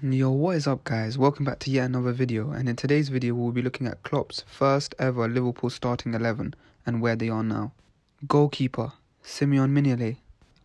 Yo, what is up guys? Welcome back to yet another video, and in today's video we'll be looking at Klopp's first ever Liverpool starting 11 and where they are now. Goalkeeper, Simeon Mignolet.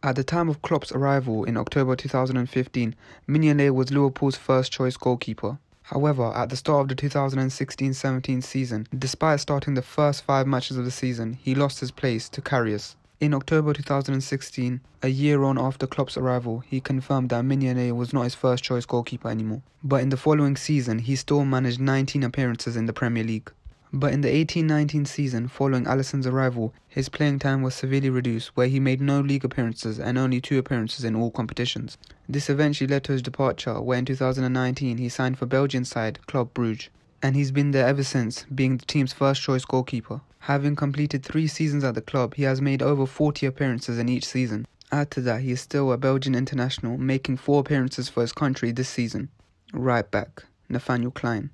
At the time of Klopp's arrival in October 2015, Mignolet was Liverpool's first choice goalkeeper. However, at the start of the 2016-17 season, despite starting the first 5 matches of the season, he lost his place to Karius. In October 2016, a year on after Klopp's arrival, he confirmed that Mignolet was not his first choice goalkeeper anymore. But in the following season, he still managed 19 appearances in the Premier League. But in the 18-19 season, following Alisson's arrival, his playing time was severely reduced, where he made no league appearances and only 2 appearances in all competitions. This eventually led to his departure, where in 2019 he signed for Belgian side Club Brugge, and he's been there ever since, being the team's first choice goalkeeper. Having completed 3 seasons at the club, he has made over 40 appearances in each season. Add to that, he is still a Belgian international, making 4 appearances for his country this season. Right back, Nathaniel Klein.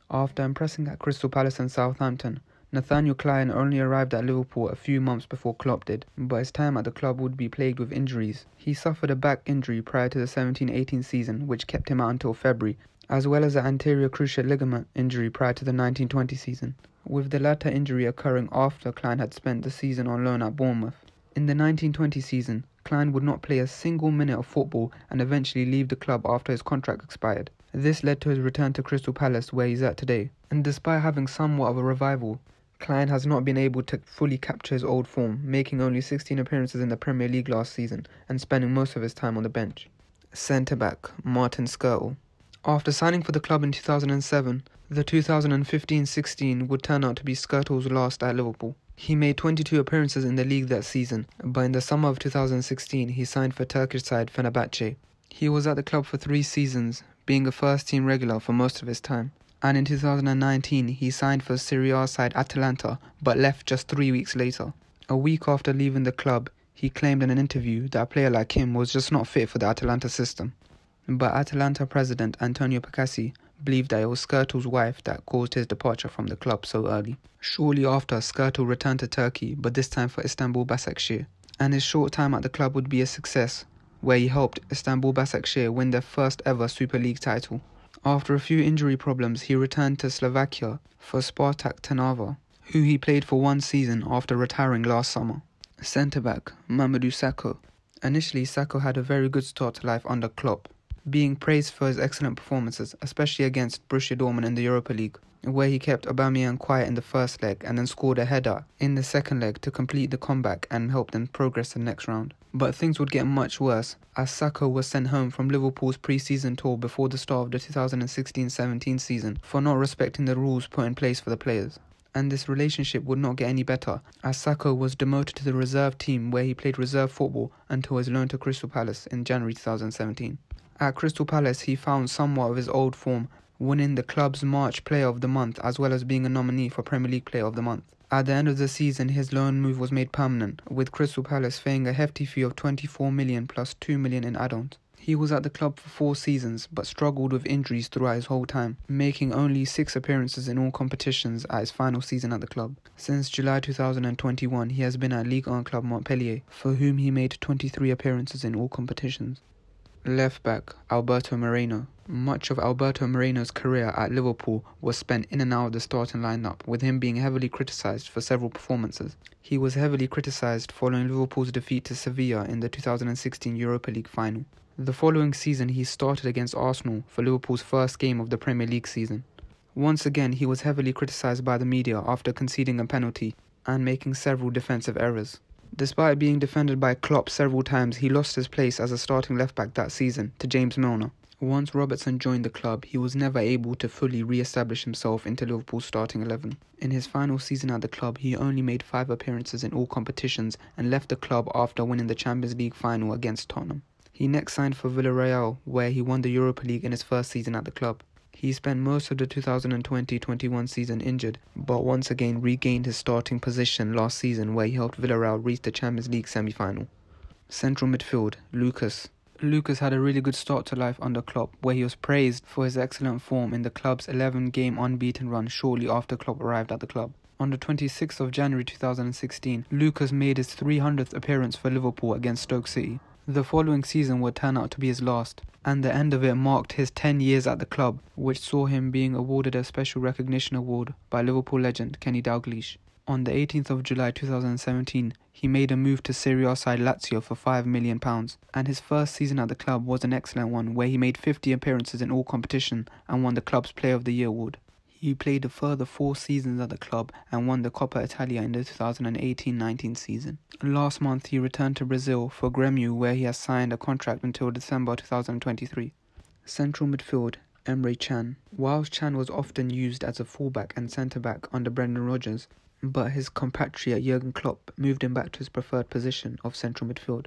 After impressing at Crystal Palace and Southampton, Nathaniel Klein only arrived at Liverpool a few months before Klopp did, but his time at the club would be plagued with injuries. He suffered a back injury prior to the 17-18 season, which kept him out until February, as well as an anterior cruciate ligament injury prior to the 19-20 season, with the latter injury occurring after Klein had spent the season on loan at Bournemouth. In the 19-20 season, Klein would not play a single minute of football and eventually leave the club after his contract expired. This led to his return to Crystal Palace, where he's at today. And despite having somewhat of a revival, Klein has not been able to fully capture his old form, making only 16 appearances in the Premier League last season and spending most of his time on the bench. Centre-back, Martin Skrtel. After signing for the club in 2007, the 2015-16 would turn out to be Skrtel's last at Liverpool. He made 22 appearances in the league that season, but in the summer of 2016 he signed for Turkish side Fenerbahce. He was at the club for 3 seasons, being a first-team regular for most of his time. And in 2019 he signed for Serie A side Atalanta, but left just 3 weeks later. A week after leaving the club, he claimed in an interview that a player like him was just not fit for the Atalanta system. But Atalanta president Antonio Pacassi believed that it was Skrtel's wife that caused his departure from the club so early. Shortly after, Skrtel returned to Turkey, but this time for Istanbul Başakşehir, and his short time at the club would be a success, where he helped Istanbul Başakşehir win their first ever Super League title. After a few injury problems, he returned to Slovakia for Spartak Trnava, who he played for 1 season after retiring last summer. Centre-back, Mamadou Sakho. Initially, Sakho had a very good start to life under Klopp, being praised for his excellent performances, especially against Borussia Dortmund in the Europa League, where he kept Aubameyang quiet in the first leg and then scored a header in the second leg to complete the comeback and help them progress to the next round. But things would get much worse, as Sakho was sent home from Liverpool's pre-season tour before the start of the 2016-17 season for not respecting the rules put in place for the players. And this relationship would not get any better, as Sakho was demoted to the reserve team where he played reserve football until his loan to Crystal Palace in January 2017. At Crystal Palace, he found somewhat of his old form, winning the club's March Player of the Month as well as being a nominee for Premier League Player of the Month. At the end of the season, his loan move was made permanent, with Crystal Palace paying a hefty fee of 24 million plus 2 million in add-ons. He was at the club for 4 seasons, but struggled with injuries throughout his whole time, making only 6 appearances in all competitions at his final season at the club. Since July 2021, he has been at Ligue 1 club Montpellier, for whom he made 23 appearances in all competitions. Left back, Alberto Moreno. Much of Alberto Moreno's career at Liverpool was spent in and out of the starting lineup, with him being heavily criticised for several performances. He was heavily criticised following Liverpool's defeat to Sevilla in the 2016 Europa League final. The following season he started against Arsenal for Liverpool's first game of the Premier League season. Once again he was heavily criticised by the media after conceding a penalty and making several defensive errors. Despite being defended by Klopp several times, he lost his place as a starting left-back that season to James Milner. Once Robertson joined the club, he was never able to fully re-establish himself into Liverpool's starting 11. In his final season at the club, he only made 5 appearances in all competitions and left the club after winning the Champions League final against Tottenham. He next signed for Villarreal, where he won the Europa League in his first season at the club. He spent most of the 2020-21 season injured, but once again regained his starting position last season where he helped Villarreal reach the Champions League semi-final. Central midfield, Lucas. Lucas had a really good start to life under Klopp, where he was praised for his excellent form in the club's 11-game unbeaten run shortly after Klopp arrived at the club. On the 26th of January 2016, Lucas made his 300th appearance for Liverpool against Stoke City. The following season would turn out to be his last, and the end of it marked his 10 years at the club, which saw him being awarded a special recognition award by Liverpool legend Kenny Dalglish. On the 18th of July 2017, he made a move to Serie A side Lazio for £5 million, and his first season at the club was an excellent one where he made 50 appearances in all competition and won the club's Player of the Year award. He played a further 4 seasons at the club and won the Coppa Italia in the 2018-19 season. Last month he returned to Brazil for Grêmio, where he has signed a contract until December 2023. Central midfield, Emre Can. Whilst Can was often used as a fullback and centre-back under Brendan Rodgers, but his compatriot Jurgen Klopp moved him back to his preferred position of central midfield.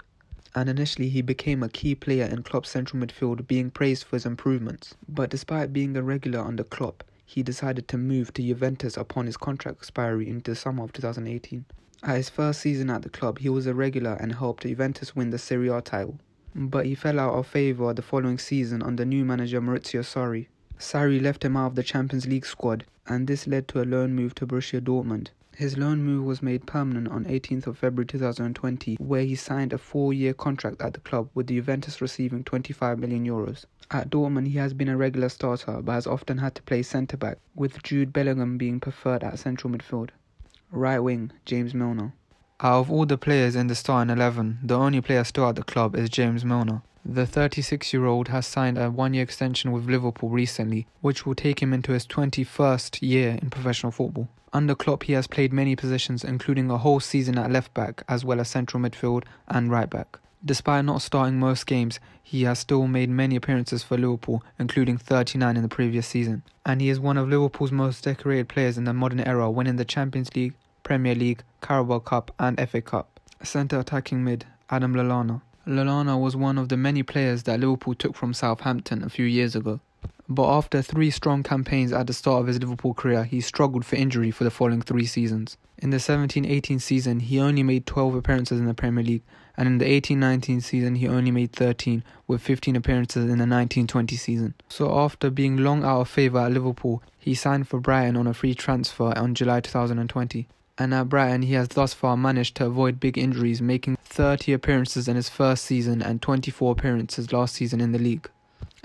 And initially he became a key player in Klopp's central midfield, being praised for his improvements. But despite being a regular under Klopp, he decided to move to Juventus upon his contract expiry in the summer of 2018. At his first season at the club, he was a regular and helped Juventus win the Serie A title. But he fell out of favour the following season under new manager Maurizio Sarri. Sarri left him out of the Champions League squad, and this led to a loan move to Borussia Dortmund. His loan move was made permanent on 18th of February 2020, where he signed a 4-year contract at the club, with the Juventus receiving €25 million. At Dortmund, he has been a regular starter, but has often had to play centre-back, with Jude Bellingham being preferred at central midfield. Right wing, James Milner. Out of all the players in the starting 11, the only player still at the club is James Milner. The 36-year-old has signed a 1-year extension with Liverpool recently, which will take him into his 21st year in professional football. Under Klopp, he has played many positions, including a whole season at left-back, as well as central midfield and right-back. Despite not starting most games, he has still made many appearances for Liverpool, including 39 in the previous season. And he is one of Liverpool's most decorated players in the modern era, winning the Champions League, Premier League, Carabao Cup and FA Cup. Centre attacking mid, Adam Lallana. Lallana was one of the many players that Liverpool took from Southampton a few years ago. But after 3 strong campaigns at the start of his Liverpool career, he struggled for injury for the following 3 seasons. In the 17-18 season, he only made 12 appearances in the Premier League, and in the 18-19 season, he only made 13, with 15 appearances in the 19-20 season. So after being long out of favour at Liverpool, he signed for Brighton on a free transfer on July 2020. And at Brighton, he has thus far managed to avoid big injuries, making 30 appearances in his first season and 24 appearances last season in the league.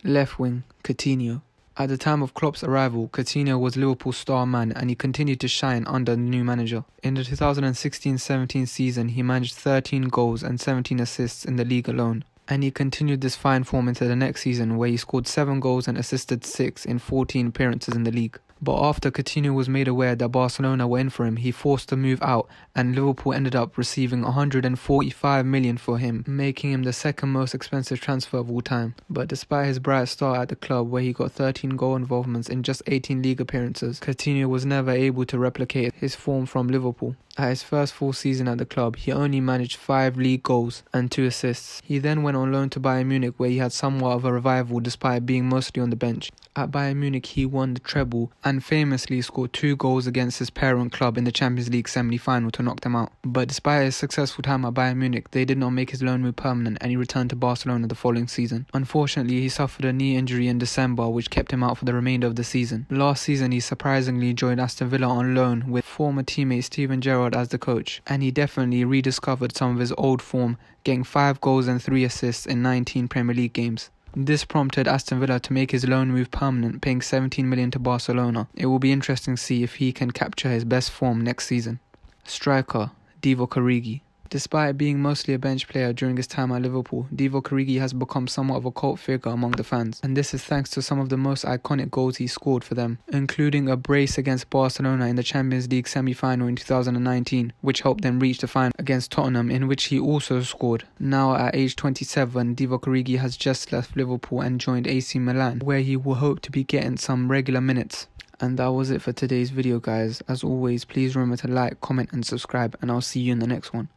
Left wing, Coutinho. At the time of Klopp's arrival, Coutinho was Liverpool's star man, and he continued to shine under the new manager. In the 2016-17 season, he managed 13 goals and 17 assists in the league alone. And he continued this fine form into the next season, where he scored 7 goals and assisted 6 in 14 appearances in the league. But after Coutinho was made aware that Barcelona were in for him, he forced a move out, and Liverpool ended up receiving $145 million for him, making him the second most expensive transfer of all time. But despite his bright start at the club, where he got 13 goal involvements in just 18 league appearances, Coutinho was never able to replicate his form from Liverpool. At his first full season at the club, he only managed 5 league goals and 2 assists. He then went on loan to Bayern Munich, where he had somewhat of a revival despite being mostly on the bench. At Bayern Munich, he won the treble and famously scored 2 goals against his parent club in the Champions League semi-final to knock them out. But despite his successful time at Bayern Munich, they did not make his loan move permanent, and he returned to Barcelona the following season. Unfortunately, he suffered a knee injury in December, which kept him out for the remainder of the season. Last season, he surprisingly joined Aston Villa on loan with former teammate Steven Gerrard as the coach, and he definitely rediscovered some of his old form, getting 5 goals and 3 assists in 19 Premier League games. This prompted Aston Villa to make his loan move permanent, paying $17 million to Barcelona. It will be interesting to see if he can capture his best form next season. Striker, Devo Karigi. Despite being mostly a bench player during his time at Liverpool, Devo Karigi has become somewhat of a cult figure among the fans, and this is thanks to some of the most iconic goals he scored for them, including a brace against Barcelona in the Champions League semi-final in 2019, which helped them reach the final against Tottenham, in which he also scored. Now at age 27, Devo Karigi has just left Liverpool and joined AC Milan, where he will hope to be getting some regular minutes. And that was it for today's video, guys. As always, please remember to like, comment and subscribe, and I'll see you in the next one.